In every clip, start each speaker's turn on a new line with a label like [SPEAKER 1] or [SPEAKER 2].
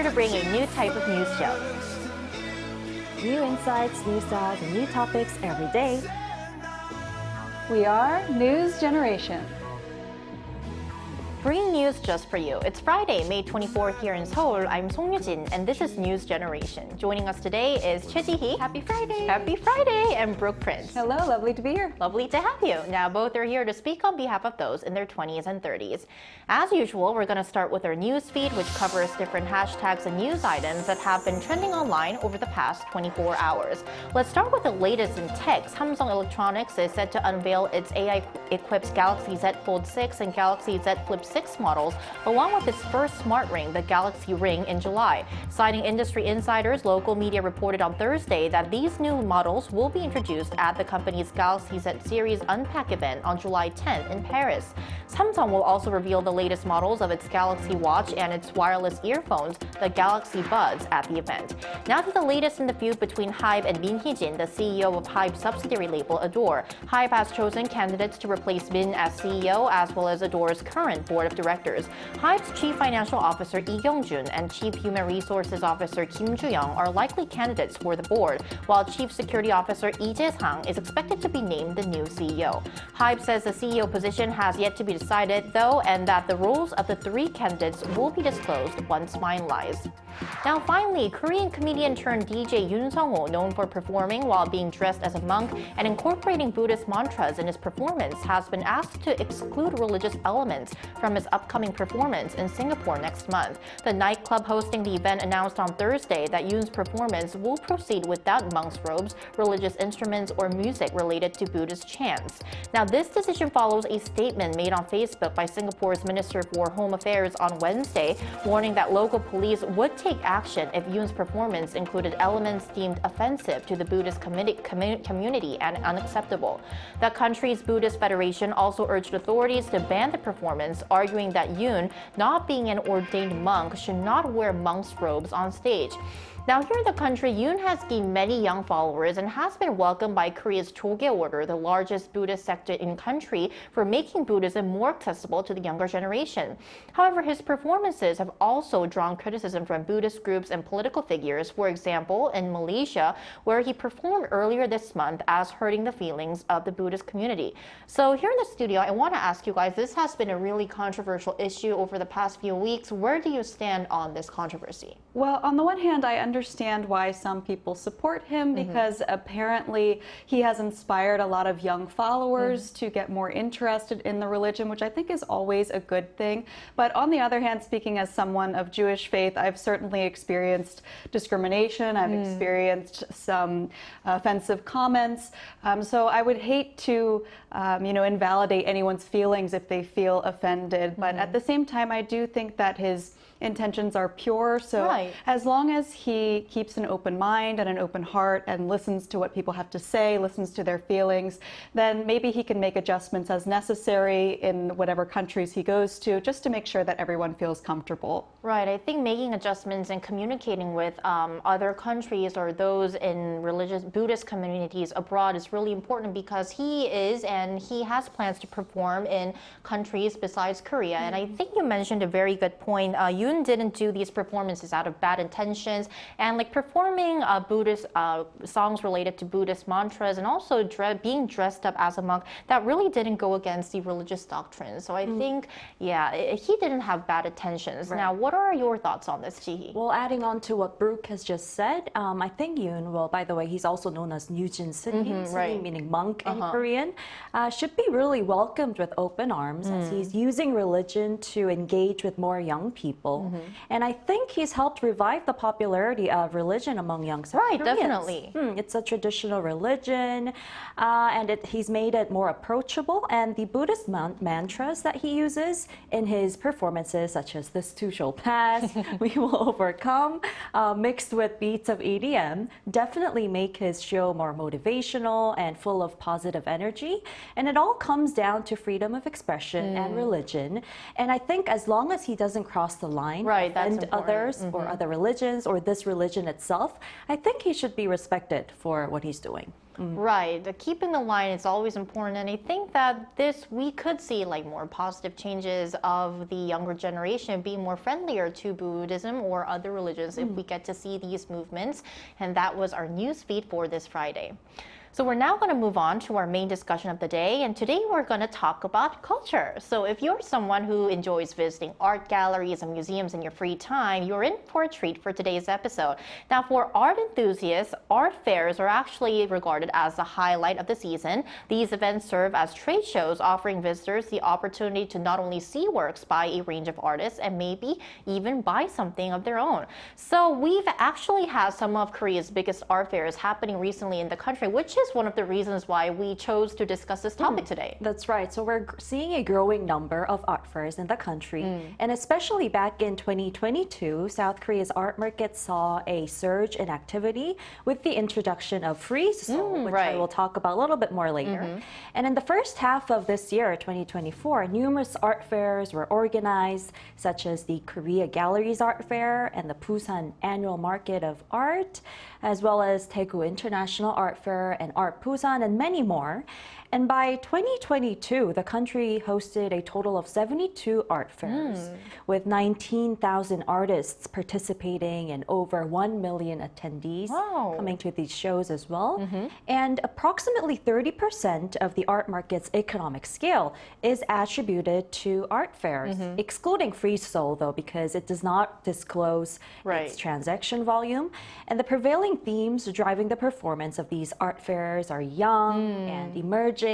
[SPEAKER 1] to bring a new type of news show.
[SPEAKER 2] New insights, new styles, and new topics every day.
[SPEAKER 3] We are News Generation.
[SPEAKER 1] Bringing news just for you. It's Friday, May 24th here in Seoul. I'm Song Yujin, and this is News Generation. Joining us today is Choi Ji-hee.
[SPEAKER 3] Happy Friday.
[SPEAKER 1] Happy Friday, and Brooke Prince.
[SPEAKER 3] Hello, lovely to be here.
[SPEAKER 1] Lovely to have you. Now, both are here to speak on behalf of those in their 20s and 30s. As usual, we're going to start with our news feed, which covers different hashtags and news items that have been trending online over the past 24 hours. Let's start with the latest in tech. Samsung Electronics is set to unveil its AI-equipped Galaxy Z Fold 6 and Galaxy Z Flip 6 models, along with its first smart ring, the Galaxy Ring, in July. Citing industry insiders, local media reported on Thursday that these new models will be introduced at the company's Galaxy Z Series Unpack event on July 10th in Paris. Samsung will also reveal the latest models of its Galaxy Watch and its wireless earphones, the Galaxy Buds, at the event. Now to the latest in the feud between Hybe and Min Hee-jin, the CEO of Hybe's subsidiary label Ador. Hybe has chosen candidates to replace Min as CEO, as well as Ador's current board of directors. Hybe's Chief Financial Officer Lee Kyung-jun and Chief Human Resources Officer Kim Ju-young are likely candidates for the board, while Chief Security Officer Lee Jae-sang is expected to be named the new CEO. Hybe says the CEO position has yet to be decided, though, and that the roles of the three candidates will be disclosed once finalized. Now finally, Korean comedian turned DJ Yoon Sung-ho, known for performing while being dressed as a monk and incorporating Buddhist mantras in his performance, has been asked to exclude religious elements from his upcoming performance in Singapore next month. The nightclub hosting the event announced on Thursday that Yoon's performance will proceed without monk's robes, religious instruments, or music related to Buddhist chants. Now this decision follows a statement made on Facebook by Singapore's Minister for Home Affairs on Wednesday, warning that local police would take action if Yoon's performance included elements deemed offensive to the Buddhist community and unacceptable. The country's Buddhist Federation also urged authorities to ban the performance, arguing that Yoon, not being an ordained monk, should not wear monk's robes on stage. Now, here in the country, Yoon has gained many young followers and has been welcomed by Korea's Choge Order, the largest Buddhist sector in the country, for making Buddhism more accessible to the younger generation. However, his performances have also drawn criticism from Buddhist groups and political figures, for example, in Malaysia, where he performed earlier this month as hurting the feelings of the Buddhist community. So here in the studio, I want to ask you guys, this has been a really controversial issue over the past few weeks. Where do you stand on this controversy?
[SPEAKER 3] Well, on the one hand, I understand why some people support him because apparently he has inspired a lot of young followers to get more interested in the religion, which I think is always a good thing. But on the other hand, speaking as someone of Jewish faith, I've certainly experienced discrimination. I've experienced some offensive comments. So I would hate to, invalidate anyone's feelings if they feel offended. But at the same time, I do think that his intentions are pure. So as long as he keeps an open mind and an open heart and listens to what people have to say, listens to their feelings, then maybe he can make adjustments as necessary in whatever countries he goes to, just to make sure that everyone feels comfortable.
[SPEAKER 1] Right. I think making adjustments and communicating with other countries or those in religious Buddhist communities abroad is really important, because he is and he has plans to perform in countries besides Korea. And I think you mentioned a very good point. Yoon didn't do these performances out of bad intentions, and like performing Buddhist songs related to Buddhist mantras and also being dressed up as a monk, that really didn't go against the religious doctrines. So I think, he didn't have bad intentions. Now, what are your thoughts on this, Ji-hee?
[SPEAKER 2] Well, adding on to what Brooke has just said, I think Yoon, well, by the way, he's also known as NewJeansNim, meaning monk in Korean, should be really welcomed with open arms, as he's using religion to engage with more young people. And I think he's helped revive the popularity of religion among young Koreans.
[SPEAKER 1] Definitely.
[SPEAKER 2] It's a traditional religion, and he's made it more approachable. And the Buddhist mantras that he uses in his performances, such as "This too shall pass," "We will overcome," mixed with beats of EDM, definitely make his show more motivational and full of positive energy. And it all comes down to freedom of expression and religion. And I think as long as he doesn't cross the line online,
[SPEAKER 1] Right, that's
[SPEAKER 2] offend
[SPEAKER 1] important.
[SPEAKER 2] others or other religions or this religion itself, I think he should be respected for what he's doing.
[SPEAKER 1] Right. Keeping the line is always important. And I think that we could see like more positive changes of the younger generation being more friendlier to Buddhism or other religions if we get to see these movements. And that was our news feed for this Friday. So we're now going to move on to our main discussion of the day, and today we're going to talk about culture. So if you're someone who enjoys visiting art galleries and museums in your free time, you're in for a treat for today's episode. Now, for art enthusiasts, art fairs are actually regarded as the highlight of the season. These events serve as trade shows, offering visitors the opportunity to not only see works by a range of artists and maybe even buy something of their own. So we've actually had some of Korea's biggest art fairs happening recently in the country, which is one of the reasons why we chose to discuss this topic today.
[SPEAKER 2] That's right. So we're seeing a growing number of art fairs in the country. And especially back in 2022, South Korea's art market saw a surge in activity with the introduction of free sole, which I will talk about a little bit more later. And in the first half of this year, 2024, numerous art fairs were organized, such as the Korea Galleries Art Fair and the Busan Annual Market of Art, as well as Daegu International Art Fair and Art Busan, and many more. And by 2022, the country hosted a total of 72 art fairs, with 19,000 artists participating and over 1 million attendees coming to these shows as well. And approximately 30% of the art market's economic scale is attributed to art fairs, excluding free sole, though, because it does not disclose its transaction volume. And the prevailing themes driving the performance of these art fairs are young and emerging,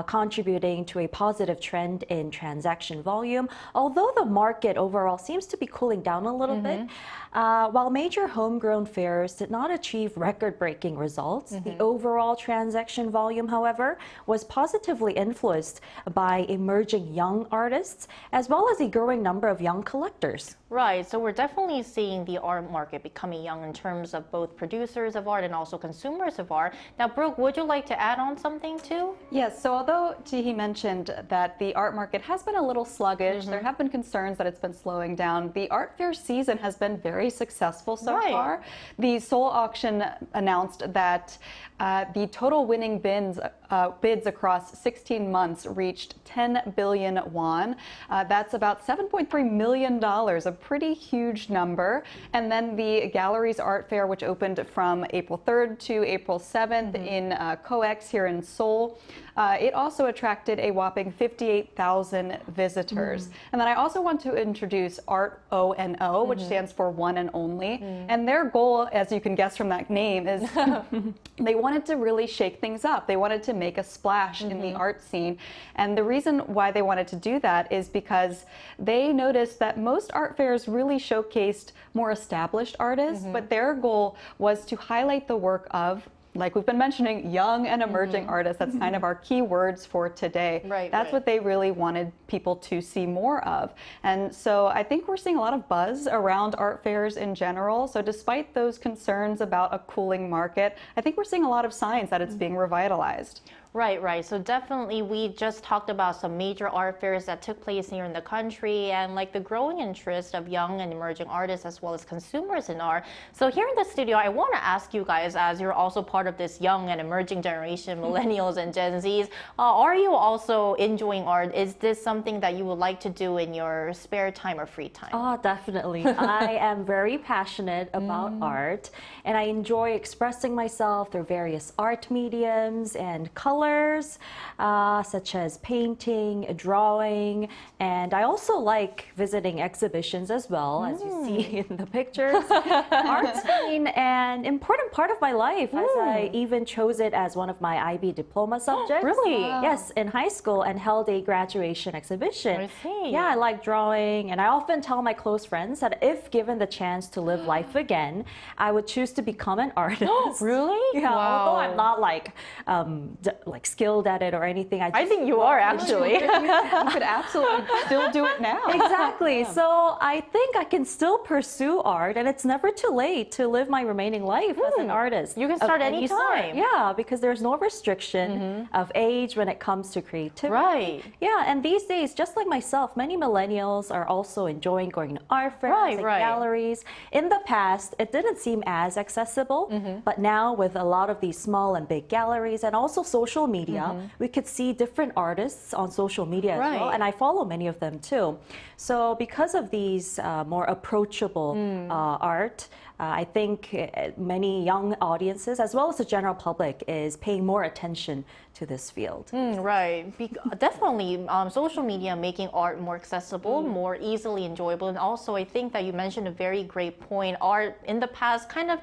[SPEAKER 2] contributing to a positive trend in transaction volume. Although the market overall seems to be cooling down a little bit, while major homegrown fairs did not achieve record-breaking results, the overall transaction volume, however, was positively influenced by emerging young artists, as well as a growing number of young collectors.
[SPEAKER 1] Right, so we're definitely seeing the art market becoming young in terms of both producers of art and also consumers of art. Now, Brooke, would you like to add on something too?
[SPEAKER 3] Yes, so although Jihee mentioned that the art market has been a little sluggish, there have been concerns that it's been slowing down, the art fair season has been very successful so far. The Seoul auction announced that the total winning bids across 16 months reached 10 billion won. That's about $7.3 million, a pretty huge number. And then the Galleries Art Fair, which opened from April 3rd to April 7th in COEX here in Seoul, it also attracted a whopping 58,000 visitors. And then I also want to introduce Art ONO, which stands for One and Only. And their goal, as you can guess from that name, is they wanted to really shake things up. They wanted to make a splash in the art scene. And the reason why they wanted to do that is because they noticed that most art fairs really showcased more established artists, but their goal was to highlight the work of, like we've been mentioning, young and emerging artists. That's kind of our key words for today. That's what they really wanted people to see more of. And so I think we're seeing a lot of buzz around art fairs in general. So despite those concerns about a cooling market, I think we're seeing a lot of signs that it's being revitalized.
[SPEAKER 1] Right. So definitely we just talked about some major art fairs that took place here in the country and like the growing interest of young and emerging artists as well as consumers in art. So here in the studio, I want to ask you guys, as you're also part of this young and emerging generation, Millennials and Gen Zs, are you also enjoying art? Is this something that you would like to do in your spare time or free time?
[SPEAKER 2] Oh, definitely. I am very passionate about art, and I enjoy expressing myself through various art mediums and colors, such as painting, drawing, and I also like visiting exhibitions as well, as you see in the pictures. Art's been an important part of my life, as I even chose it as one of my IB diploma subjects.
[SPEAKER 1] Really?
[SPEAKER 2] Yes, in high school, and held a graduation exhibition.
[SPEAKER 1] I see.
[SPEAKER 2] Yeah, I like drawing, and I often tell my close friends that if given the chance to live life again, I would choose to become an artist.
[SPEAKER 1] Really?
[SPEAKER 2] Yeah,
[SPEAKER 1] Wow.
[SPEAKER 2] although I'm not like like skilled at it or anything.
[SPEAKER 1] I think you are actually.
[SPEAKER 3] You could absolutely still do it now.
[SPEAKER 2] Exactly. So I think I can still pursue art, and it's never too late to live my remaining life as an artist.
[SPEAKER 1] You can start anytime.
[SPEAKER 2] Yeah, because there's no restriction of age when it comes to creativity.
[SPEAKER 1] Right.
[SPEAKER 2] Yeah, and these days, just like myself, many millennials are also enjoying going to art fairs and galleries. In the past, it didn't seem as accessible, but now with a lot of these small and big galleries and also social media, we could see different artists on social media as well, and I follow many of them too. So because of these more approachable art, I think many young audiences, as well as the general public, is paying more attention to this field.
[SPEAKER 1] Right. Definitely, social media making art more accessible, more easily enjoyable. And also, I think that you mentioned a very great point. Art in the past kind of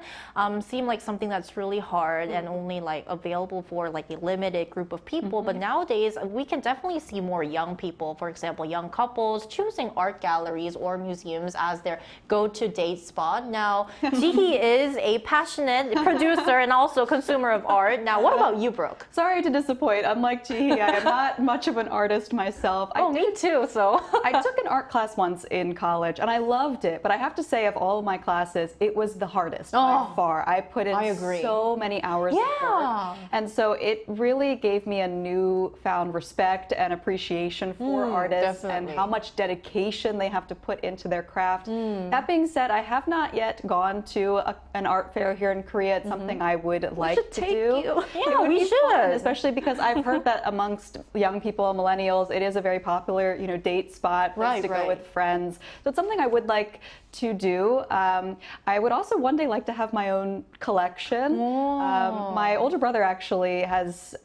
[SPEAKER 1] seemed like something that's really hard and only like available for like a limited group of people. But nowadays, we can definitely see more young people, for example, young couples choosing art galleries or museums as their go-to date spot. Now, Jihi is a passionate producer and also consumer of art. Now, what about you, Brooke?
[SPEAKER 3] Sorry to disappoint. I'm like, Jihi, I am not much of an artist myself.
[SPEAKER 1] Me too, so.
[SPEAKER 3] I took an art class once in college and I loved it, but I have to say of all of my classes, it was the hardest by far. I put in so many hours of work. And so it really gave me a newfound respect and appreciation for artists and how much dedication they have to put into their craft. That being said, I have not yet gone to an art fair here in Korea. It's something I would like to do.
[SPEAKER 1] Yeah, we should.
[SPEAKER 3] Especially because I've heard that amongst young people, millennials, it is a very popular, date spot, place to go with friends. So it's something I would like to do. I would also one day like to have my own collection. My older brother actually has,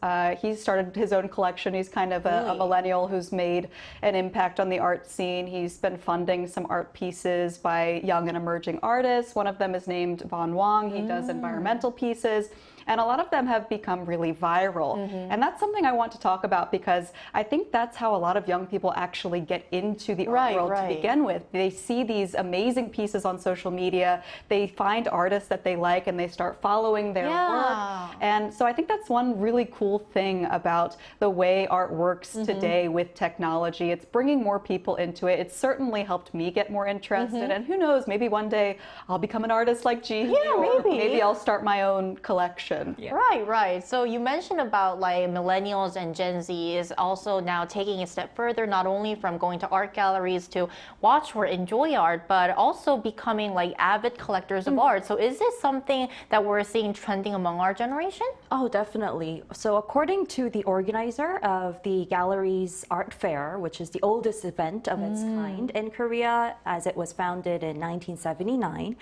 [SPEAKER 3] he started his own collection. He's kind of a millennial who's made an impact on the art scene. He's been funding some art pieces by young and emerging artists. One of them is named Von Wong. He does environmental pieces. And a lot of them have become really viral. And that's something I want to talk about because I think that's how a lot of young people actually get into the art world to begin with. They see these amazing pieces on social media. They find artists that they like and they start following their work. And so I think that's one really cool thing about the way art works today with technology. It's bringing more people into it. It's certainly helped me get more interested. And who knows, maybe one day I'll become an artist like Jihi.
[SPEAKER 1] Yeah,
[SPEAKER 3] maybe I'll start my own collection.
[SPEAKER 1] Right. So you mentioned about like millennials and Gen Z is also now taking a step further, not only from going to art galleries to watch or enjoy art, but also becoming like avid collectors of art. So is this something that we're seeing trending among our generation?
[SPEAKER 2] Oh, definitely. So according to the organizer of the gallery's art fair, which is the oldest event of its kind in Korea, as it was founded in 1979,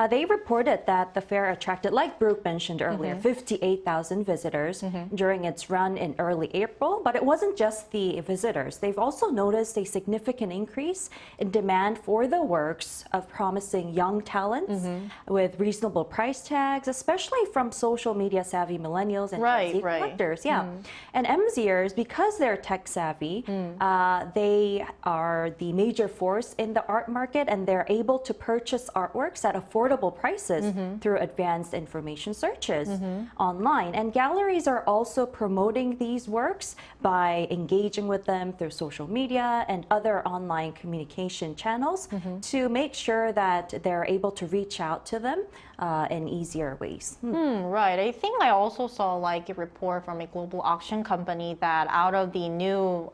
[SPEAKER 2] they reported that the fair attracted, like Brooke mentioned earlier, 58,000 visitors during its run in early April. But it wasn't just the visitors. They've also noticed a significant increase in demand for the works of promising young talents with reasonable price tags, especially from social media savvy millennials and Gen Z collectors. And MZers, because they're tech savvy, they are the major force in the art market, and they're able to purchase artworks at affordable prices through advanced information searches online. And galleries are also promoting these works by engaging with them through social media and other online communication channels to make sure that they're able to reach out to them in easier ways.
[SPEAKER 1] Right. I think I also saw like a report from a global auction company that out of the new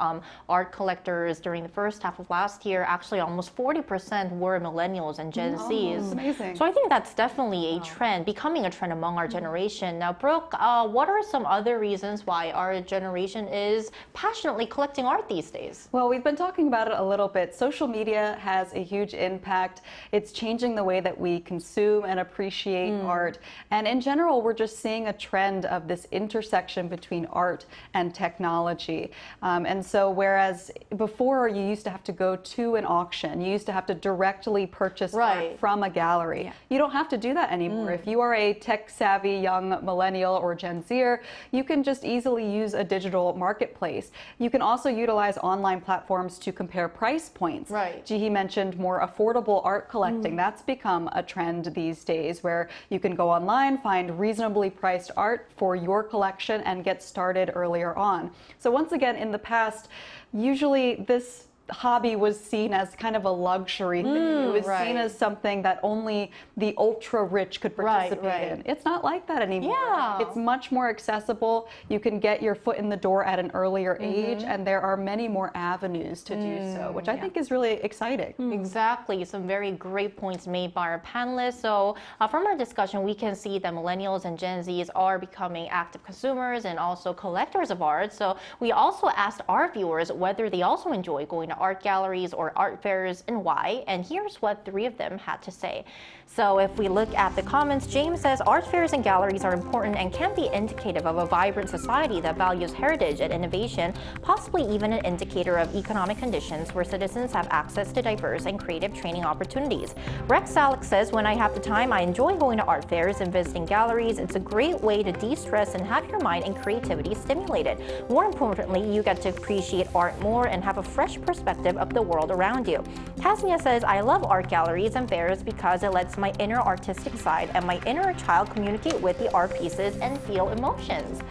[SPEAKER 1] art collectors during the first half of last year, actually almost 40% were millennials and Gen Zs.
[SPEAKER 3] Amazing.
[SPEAKER 1] So I think that's definitely a trend, becoming a trend among our generation. Now, Brooke, what are some other reasons why our generation is passionately collecting art these days?
[SPEAKER 3] Well, we've been talking about it a little bit. Social media has a huge impact. It's changing the way that we consume and appreciate art. And in general, we're just seeing a trend of this intersection between art and technology. And so whereas before you used to have to go to an auction, you used to have to directly purchase art from a gallery. You don't have to do that anymore. If you are a tech-savvy young young millennial or Gen Zer, you can just easily use a digital marketplace. You can also utilize online platforms to compare price points.
[SPEAKER 1] Right.
[SPEAKER 3] Jihee mentioned more affordable art collecting. That's become a trend these days where you can go online, find reasonably priced art for your collection and get started earlier on. So once again, in the past, usually this hobby was seen as kind of a luxury thing. It was seen as something that only the ultra rich could participate in. It's not like that anymore.
[SPEAKER 1] Yeah.
[SPEAKER 3] It's much more accessible. You can get your foot in the door at an earlier age, and there are many more avenues to do so, which I think is really exciting.
[SPEAKER 1] Exactly. Some very great points made by our panelists. So from our discussion, we can see that millennials and Gen Zs are becoming active consumers and also collectors of art. So we also asked our viewers whether they also enjoy going to art galleries or art fairs and why. And here's what 3 of them had to say. So if we look at the comments, James says art fairs and galleries are important and can be indicative of a vibrant society that values heritage and innovation, possibly even an indicator of economic conditions where citizens have access to diverse and creative training opportunities. Rex Alex says, when I have the time, I enjoy going to art fairs and visiting galleries. It's a great way to de-stress and have your mind and creativity stimulated. More importantly, you get to appreciate art more and have a fresh perspective of the world around you. Tasnia says, I love art galleries and fairs because it lets my inner artistic side and my inner child communicate with the art pieces and feel emotions.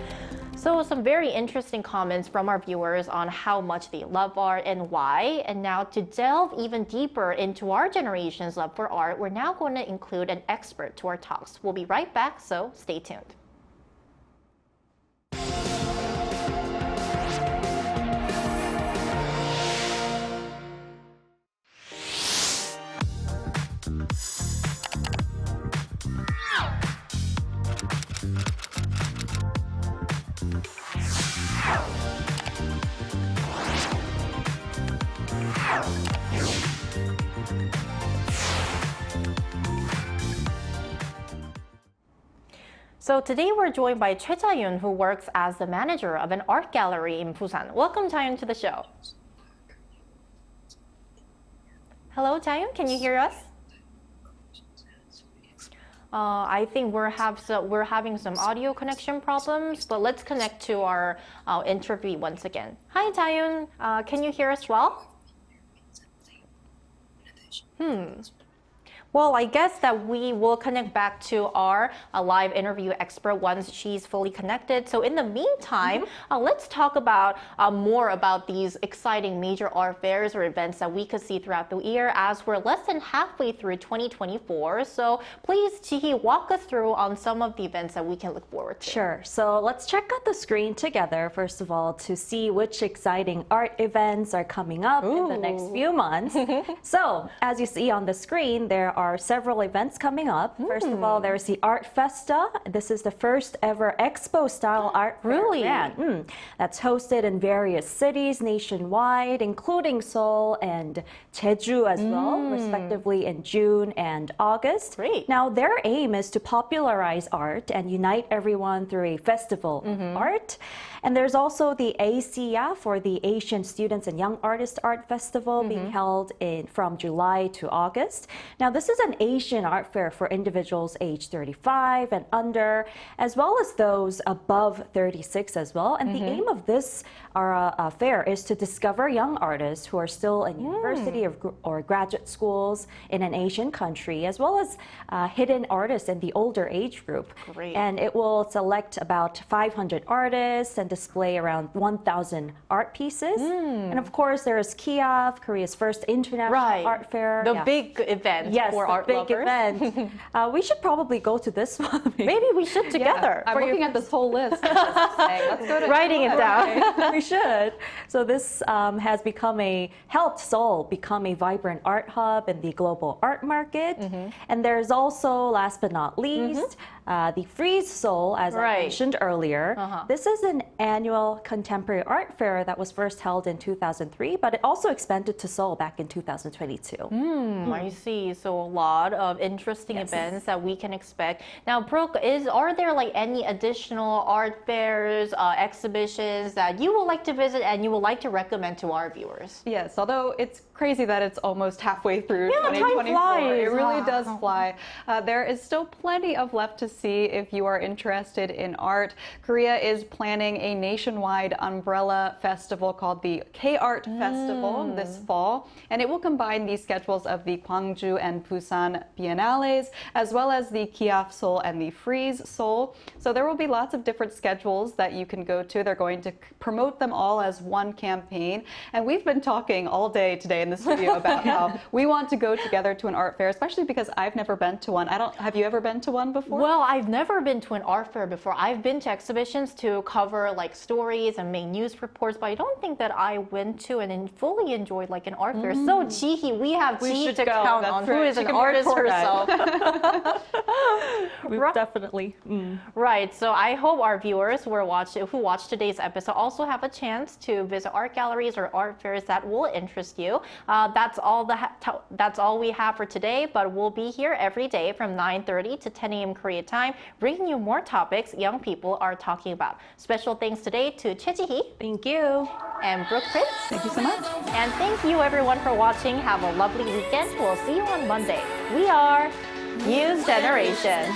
[SPEAKER 1] So some very interesting comments from our viewers on how much they love art and why. And now to delve even deeper into our generation's love for art, we're now going to include an expert to our talks. We'll be right back, so stay tuned. So today we're joined by Choi Jae-yoon, who works as the manager of an art gallery in Busan. Welcome, Jae-yoon, to the show. Hello, Jae-yoon, can you hear us? I think we're having some audio connection problems, but let's connect to our interview once again. Hi, Jae-yoon, can you hear us well? Well, I guess that we will connect back to our live interview expert once she's fully connected. So in the meantime, let's talk about more about these exciting major art fairs or events that we could see throughout the year, as we're less than halfway through 2024. So please, Jihee, walk us through on some of the events that we can look forward to.
[SPEAKER 2] Sure. So let's check out the screen together, first of all, to see which exciting art events are coming up in the next few months. So as you see on the screen, there are several events coming up. First of all, there's the Art Festa. This is the first ever expo-style art fair that's hosted in various cities nationwide, including Seoul and Jeju as well, respectively in June and August.
[SPEAKER 1] Great.
[SPEAKER 2] Now, their aim is to popularize art and unite everyone through a festival of art. And there's also the ASEA, for the Asian Students and Young Artists Art Festival, being held from July to August. Now, this is an Asian art fair for individuals aged 35 and under, as well as those above 36 as well. And the aim of this fair is to discover young artists who are still in university or graduate schools in an Asian country, as well as hidden artists in the older age group.
[SPEAKER 1] Great.
[SPEAKER 2] And it will select about 500 artists and display around 1,000 art pieces. And of course, there is KIAF, Korea's first international art fair.
[SPEAKER 1] The big event for art
[SPEAKER 2] big
[SPEAKER 1] lovers.
[SPEAKER 2] Event. We should probably go to this one.
[SPEAKER 1] Maybe we should together.
[SPEAKER 3] I'm looking at this whole list. Let's go to
[SPEAKER 1] Writing it down.
[SPEAKER 2] We should. So this has helped Seoul become a vibrant art hub in the global art market. And there's also, last but not least, the Freeze Seoul, as I mentioned earlier. This is an annual contemporary art fair that was first held in 2003, but it also expanded to Seoul back in 2022.
[SPEAKER 1] I see. So a lot of interesting events that we can expect. Now, Brooke, are there like any additional art fairs, exhibitions that you would like to visit and you would like to recommend to our viewers?
[SPEAKER 3] Yes, although it's crazy that it's almost halfway through
[SPEAKER 1] time
[SPEAKER 3] 2024.
[SPEAKER 1] flies.
[SPEAKER 3] It really does fly. There is still plenty of left to see if you are interested in art. Korea is planning a nationwide umbrella festival called the K-Art Festival this fall, and it will combine the schedules of the Gwangju and Busan Biennales, as well as the Kiev Seoul and the Freeze Seoul. So there will be lots of different schedules that you can go to. They're going to promote them all as one campaign, and we've been talking all day today in the studio about how we want to go together to an art fair, especially because I've never been to one. Have you ever been to one before?
[SPEAKER 1] Well, I've never been to an art fair before. I've been to exhibitions to cover like stories and make news reports, but I don't think that I went to and fully enjoyed like an art fair. So Jihi, we have Ji to count on, who is an artist herself.
[SPEAKER 2] Definitely.
[SPEAKER 1] Right. So I hope our viewers who watched today's episode also have a chance to visit art galleries or art fairs that will interest you. That's all we have for today, but we'll be here every day from 9:30 to 10 a.m. Korea time, bringing you more topics young people are talking about. Special thanks today to Choi Ji-hee.
[SPEAKER 2] Thank you.
[SPEAKER 1] And Brooke Prince.
[SPEAKER 3] Thank you so much.
[SPEAKER 1] And thank you everyone for watching. Have a lovely weekend. We'll see you on Monday. We are News Generation.